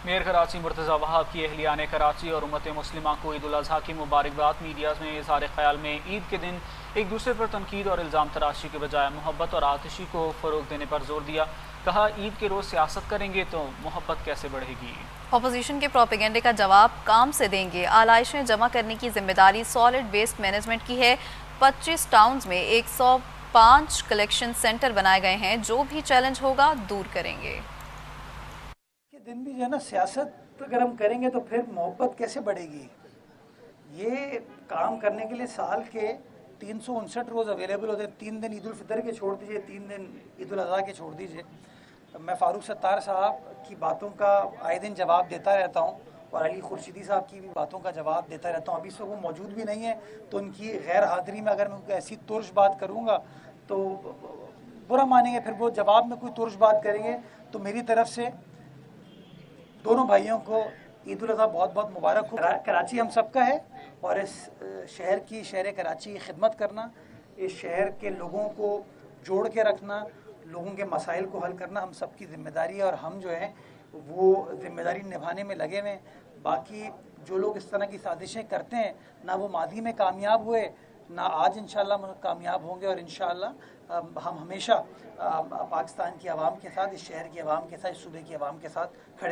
Mayor Karachi Murtaza Wahab की अहलियान कराची और उम्मत मुस्लिमा को ईद उल अज़हा की मुबारकबाद। मीडिया में इज़हार ख्याल में ईद के दिन एक दूसरे पर तनकीद और इल्ज़ाम तराशी के बजाय मोहब्बत और आतिशी को फ़रोग देने पर जोर दिया। कहा, ईद के रोज़ सियासत करेंगे तो मोहब्बत कैसे बढ़ेगी। अपोजिशन के प्रोपेगेंडे का जवाब काम से देंगे। आलाइशें जमा करने की जिम्मेदारी सॉलिड वेस्ट मैनेजमेंट की है। 25 टाउन्स में 105 कलेक्शन सेंटर बनाए गए हैं। जो भी चैलेंज होगा दूर करेंगे। के दिन भी जो है ना, सियासत अगर हम करेंगे तो फिर मोहब्बत कैसे बढ़ेगी। ये काम करने के लिए साल के 359 रोज़ अवेलेबल होते हैं। 3 दिन ईद उल फितर के छोड़ दीजिए, 3 दिन ईद उल अज़हा के छोड़ दीजिए। मैं फ़ारूक सत्तार साहब की बातों का आए दिन जवाब देता रहता हूँ और अली खुर्शीदी साहब की भी बातों का जवाब देता रहता हूँ। अभी से वो मौजूद भी नहीं है, तो उनकी गैर हाज़िरी में अगर मैं ऐसी तुर्श बात करूँगा तो बुरा मानेंगे। फिर वो जवाब में कोई तुर्श बात करेंगे तो मेरी तरफ से दोनों भाइयों को ईद उल अज़हा बहुत बहुत मुबारक हो। कराची हम सबका है और इस शहर कराची की खिदमत करना, इस शहर के लोगों को जोड़ के रखना, लोगों के मसाइल को हल करना हम सबकी ज़िम्मेदारी है और हम जो है वो ज़िम्मेदारी निभाने में लगे हुए। बाकी जो लोग इस तरह की साजिशें करते हैं, ना वो मादी में कामयाब हुए, ना आज इंशाल्लाह कामयाब होंगे। और इंशाल्लाह हम हमेशा पाकिस्तान की आवाम के साथ, इस शहर की आवाम के साथ, इस सूबे की आवाम के साथ खड़े